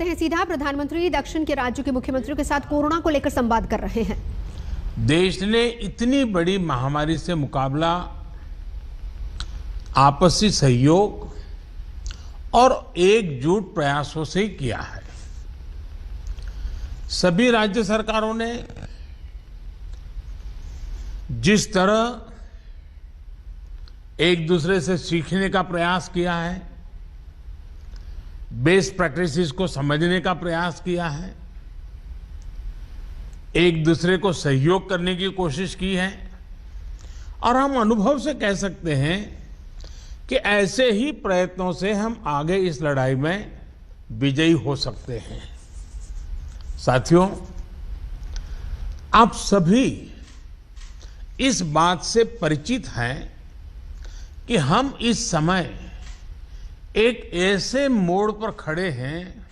करते हैं सीधा। प्रधानमंत्री दक्षिण के राज्यों के मुख्यमंत्रियों के साथ कोरोना को लेकर संवाद कर रहे हैं। देश ने इतनी बड़ी महामारी से मुकाबला आपसी सहयोग और एकजुट प्रयासों से ही किया है। सभी राज्य सरकारों ने जिस तरह एक दूसरे से सीखने का प्रयास किया है, बेस्ट प्रैक्टिसेस को समझने का प्रयास किया है, एक दूसरे को सहयोग करने की कोशिश की है और हम अनुभव से कह सकते हैं कि ऐसे ही प्रयत्नों से हम आगे इस लड़ाई में विजयी हो सकते हैं। साथियों, आप सभी इस बात से परिचित हैं कि हम इस समय एक ऐसे मोड़ पर खड़े हैं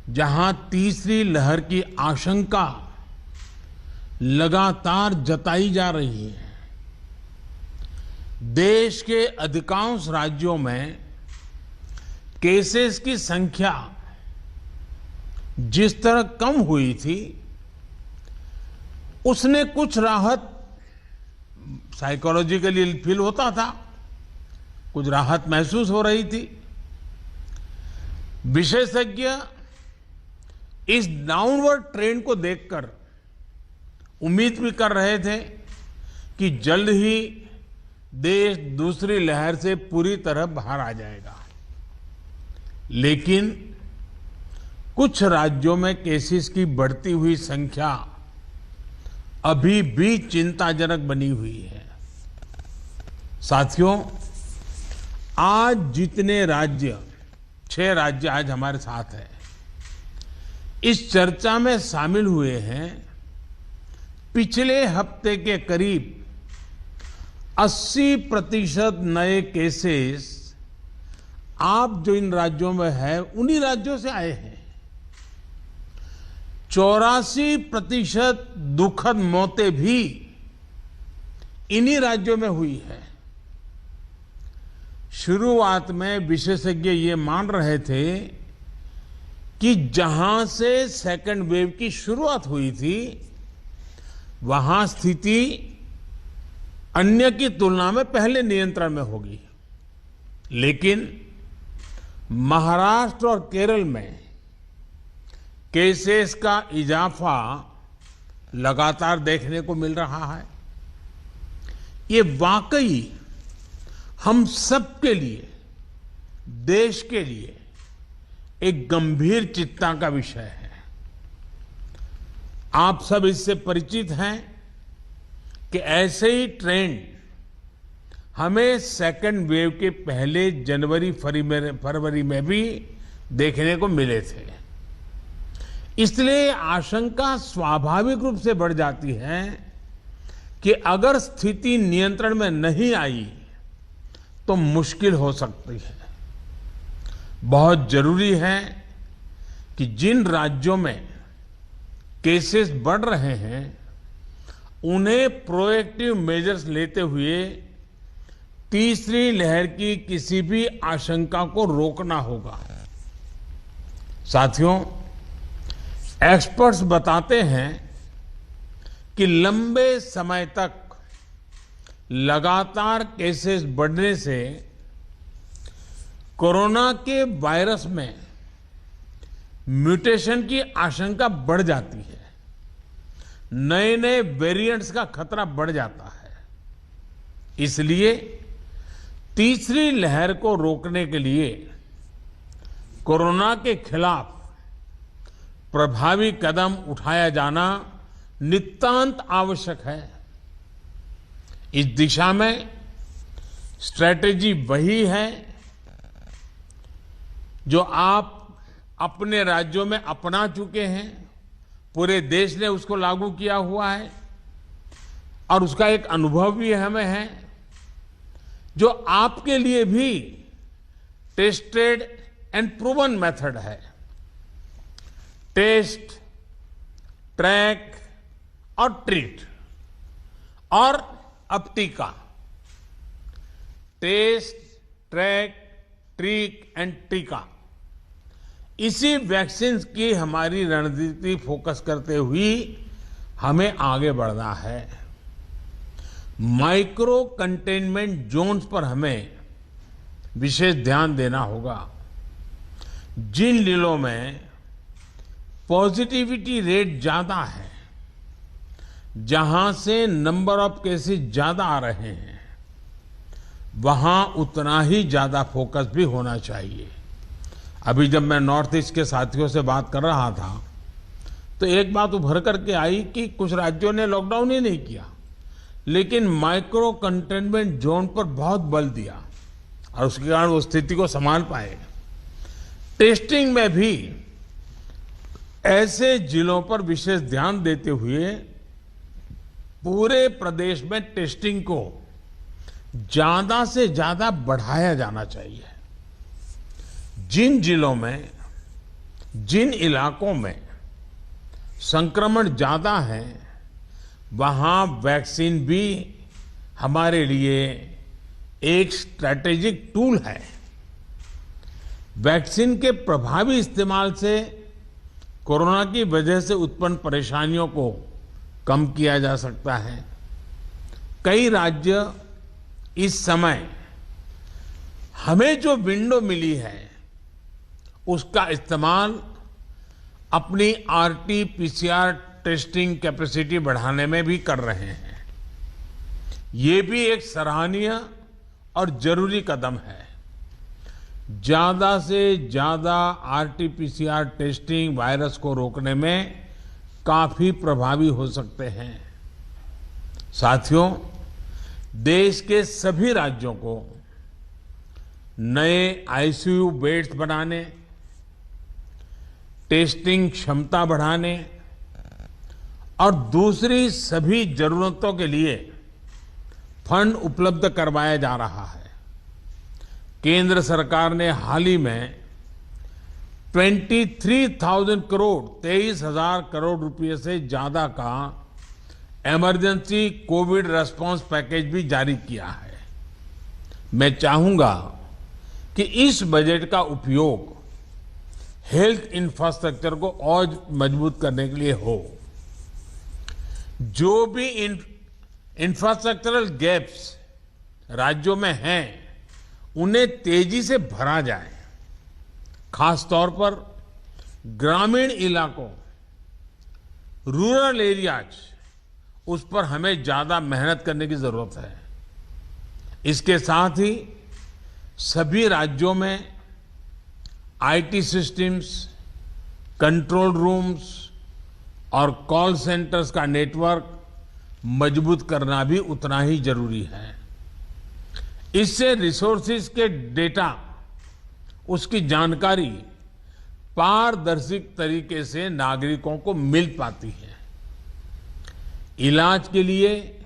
जहां तीसरी लहर की आशंका लगातार जताई जा रही है। देश के अधिकांश राज्यों में केसेस की संख्या जिस तरह कम हुई थी, उसने कुछ राहत साइकोलॉजिकली फील होता था, कुछ राहत महसूस हो रही थी। विशेषज्ञ इस डाउनवर्ड ट्रेंड को देखकर उम्मीद भी कर रहे थे कि जल्द ही देश दूसरी लहर से पूरी तरह बाहर आ जाएगा। लेकिन कुछ राज्यों में केसेस की बढ़ती हुई संख्या अभी भी चिंताजनक बनी हुई है। साथियों, आज जितने राज्य, 6 राज्य आज हमारे साथ हैं, इस चर्चा में शामिल हुए हैं, पिछले हफ्ते के करीब 80% नए केसेस आप जो इन राज्यों में है उन्हीं राज्यों से आए हैं। 84% दुखद मौतें भी इन्हीं राज्यों में हुई है। शुरुआत में विशेषज्ञ ये मान रहे थे कि जहां से सेकंड वेव की शुरुआत हुई थी, वहां स्थिति अन्य की तुलना में पहले नियंत्रण में होगी। लेकिन महाराष्ट्र और केरल में केसेस का इजाफा लगातार देखने को मिल रहा है। ये वाकई हम सबके लिए, देश के लिए एक गंभीर चिंता का विषय है। आप सब इससे परिचित हैं कि ऐसे ही ट्रेंड हमें सेकंड वेव के पहले जनवरी फरवरी में भी देखने को मिले थे। इसलिए आशंका स्वाभाविक रूप से बढ़ जाती है कि अगर स्थिति नियंत्रण में नहीं आई तो मुश्किल हो सकती है। बहुत जरूरी है कि जिन राज्यों में केसेस बढ़ रहे हैं, उन्हें प्रोएक्टिव मेजर्स लेते हुए तीसरी लहर की किसी भी आशंका को रोकना होगा। साथियों, एक्सपर्ट्स बताते हैं कि लंबे समय तक लगातार केसेस बढ़ने से कोरोना के वायरस में म्यूटेशन की आशंका बढ़ जाती है। नए नए वेरिएंट्स का खतरा बढ़ जाता है। इसलिए तीसरी लहर को रोकने के लिए कोरोना के खिलाफ प्रभावी कदम उठाया जाना नितांत आवश्यक है। इस दिशा में स्ट्रैटेजी वही है जो आप अपने राज्यों में अपना चुके हैं, पूरे देश ने उसको लागू किया हुआ है और उसका एक अनुभव भी हमें है, जो आपके लिए भी टेस्टेड एंड प्रूवन मेथड है। टेस्ट, ट्रैक और ट्रीट, और अब टीका। टेस्ट, ट्रैक, ट्रीट एंड टीका, इसी वैक्सीन की हमारी रणनीति फोकस करते हुए हमें आगे बढ़ना है। माइक्रो कंटेनमेंट जोन्स पर हमें विशेष ध्यान देना होगा। जिन जिलों में पॉजिटिविटी रेट ज्यादा है, जहां से नंबर ऑफ केसेस ज्यादा आ रहे हैं, वहां उतना ही ज्यादा फोकस भी होना चाहिए। अभी जब मैं नॉर्थ ईस्ट के साथियों से बात कर रहा था तो एक बात उभर करके आई कि कुछ राज्यों ने लॉकडाउन ही नहीं किया, लेकिन माइक्रो कंटेनमेंट जोन पर बहुत बल दिया और उसके कारण वो स्थिति को संभाल पाए। टेस्टिंग में भी ऐसे जिलों पर विशेष ध्यान देते हुए पूरे प्रदेश में टेस्टिंग को ज्यादा से ज्यादा बढ़ाया जाना चाहिए। जिन जिलों में, जिन इलाकों में संक्रमण ज्यादा है, वहां वैक्सीन भी हमारे लिए एक स्ट्रैटेजिक टूल है। वैक्सीन के प्रभावी इस्तेमाल से कोरोना की वजह से उत्पन्न परेशानियों को कम किया जा सकता है। कई राज्य इस समय हमें जो विंडो मिली है उसका इस्तेमाल अपनी आरटी-पीसीआर टेस्टिंग कैपेसिटी बढ़ाने में भी कर रहे हैं। ये भी एक सराहनीय और जरूरी कदम है। ज्यादा से ज्यादा आरटी-पीसीआर टेस्टिंग वायरस को रोकने में काफी प्रभावी हो सकते हैं। साथियों, देश के सभी राज्यों को नए आईसीयू बेड्स बनाने, टेस्टिंग क्षमता बढ़ाने और दूसरी सभी जरूरतों के लिए फंड उपलब्ध करवाया जा रहा है। केंद्र सरकार ने हाल ही में 23,000 करोड़ 23,000 करोड़ रुपए से ज्यादा का इमरजेंसी कोविड रेस्पॉन्स पैकेज भी जारी किया है। मैं चाहूंगा कि इस बजट का उपयोग हेल्थ इंफ्रास्ट्रक्चर को और मजबूत करने के लिए हो। जो भी इंफ्रास्ट्रक्चरल गैप्स राज्यों में हैं, उन्हें तेजी से भरा जाए। खास तौर पर ग्रामीण इलाकों, रूरल एरियाज, उस पर हमें ज्यादा मेहनत करने की जरूरत है। इसके साथ ही सभी राज्यों में आईटी सिस्टम्स, कंट्रोल रूम्स और कॉल सेंटर्स का नेटवर्क मजबूत करना भी उतना ही जरूरी है। इससे रिसोर्सेज के डेटा, उसकी जानकारी पारदर्शी तरीके से नागरिकों को मिल पाती है। इलाज के लिए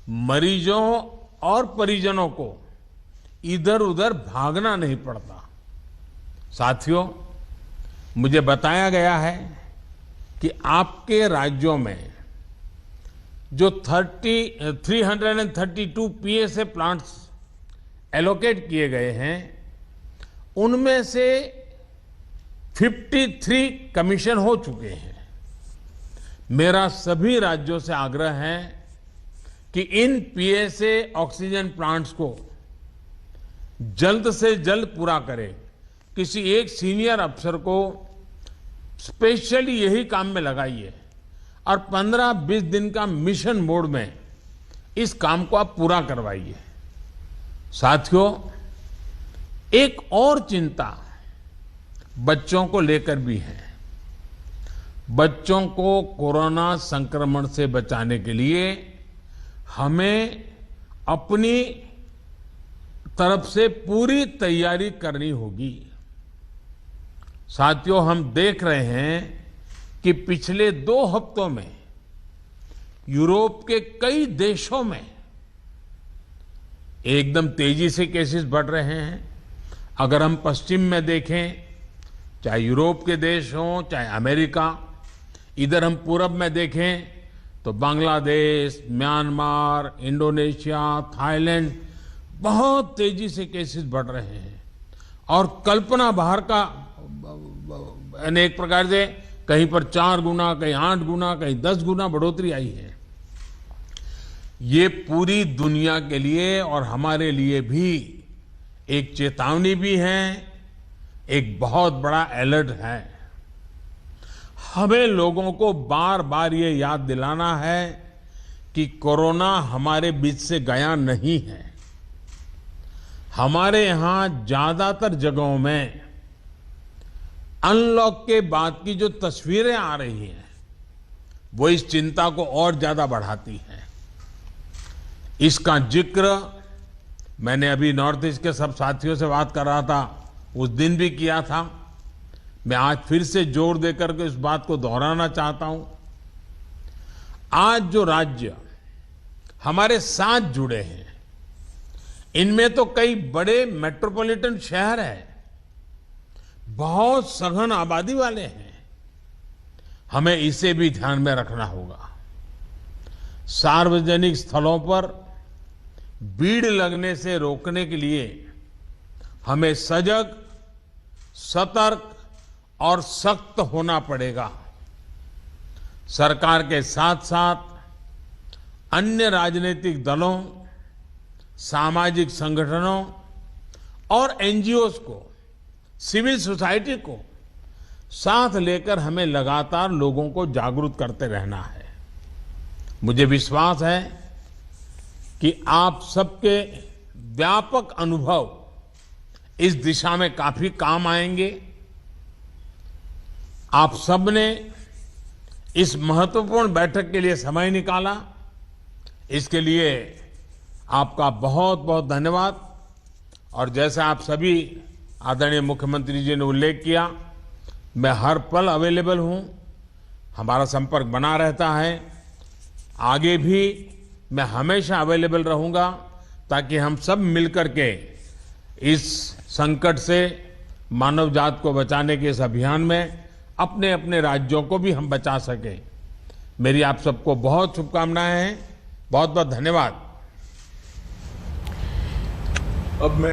मरीजों और परिजनों को इधर उधर भागना नहीं पड़ता। साथियों, मुझे बताया गया है कि आपके राज्यों में जो 332 पीएसए प्लांट्स एलोकेट किए गए हैं, उनमें से 53 कमीशन हो चुके हैं। मेरा सभी राज्यों से आग्रह है कि इन पीएसए ऑक्सीजन प्लांट्स को जल्द से जल्द पूरा करें। किसी एक सीनियर अफसर को स्पेशली यही काम में लगाइए और 15-20 दिन का मिशन मोड में इस काम को आप पूरा करवाइए। साथियों, एक और चिंता बच्चों को लेकर भी है। बच्चों को कोरोना संक्रमण से बचाने के लिए हमें अपनी तरफ से पूरी तैयारी करनी होगी। साथियों, हम देख रहे हैं कि पिछले 2 हफ्तों में यूरोप के कई देशों में एकदम तेजी से केसेस बढ़ रहे हैं। अगर हम पश्चिम में देखें, चाहे यूरोप के देश हों, चाहे अमेरिका, इधर हम पूरब में देखें तो बांग्लादेश, म्यांमार, इंडोनेशिया, थाईलैंड, बहुत तेजी से केसेस बढ़ रहे हैं और कल्पना बाहर का अनेक प्रकार से कहीं पर 4 गुना, कहीं 8 गुना, कहीं 10 गुना बढ़ोतरी आई है। ये पूरी दुनिया के लिए और हमारे लिए भी एक चेतावनी भी है, एक बहुत बड़ा अलर्ट है। हमें लोगों को बार बार ये याद दिलाना है कि कोरोना हमारे बीच से गया नहीं है। हमारे यहां ज्यादातर जगहों में अनलॉक के बाद की जो तस्वीरें आ रही हैं वो इस चिंता को और ज्यादा बढ़ाती हैं। इसका जिक्र मैंने अभी नॉर्थ ईस्ट के सब साथियों से बात कर रहा था, उस दिन भी किया था। मैं आज फिर से जोर देकर के इस बात को दोहराना चाहता हूं। आज जो राज्य हमारे साथ जुड़े हैं, इनमें तो कई बड़े मेट्रोपॉलिटन शहर हैं, बहुत सघन आबादी वाले हैं। हमें इसे भी ध्यान में रखना होगा। सार्वजनिक स्थलों पर भीड़ लगने से रोकने के लिए हमें सजग, सतर्क और सख्त होना पड़ेगा। सरकार के साथ साथ अन्य राजनीतिक दलों, सामाजिक संगठनों और एनजीओज को, सिविल सोसाइटी को साथ लेकर हमें लगातार लोगों को जागरूक करते रहना है। मुझे विश्वास है कि आप सबके व्यापक अनुभव इस दिशा में काफी काम आएंगे। आप सबने इस महत्वपूर्ण बैठक के लिए समय निकाला, इसके लिए आपका बहुत बहुत धन्यवाद। और जैसे आप सभी आदरणीय मुख्यमंत्री जी ने उल्लेख किया, मैं हर पल अवेलेबल हूं। हमारा संपर्क बना रहता है। आगे भी मैं हमेशा अवेलेबल रहूंगा ताकि हम सब मिलकर के इस संकट से मानव जात को बचाने के इस अभियान में अपने अपने राज्यों को भी हम बचा सकें। मेरी आप सबको बहुत शुभकामनाएं हैं। बहुत बहुत धन्यवाद। अब मैं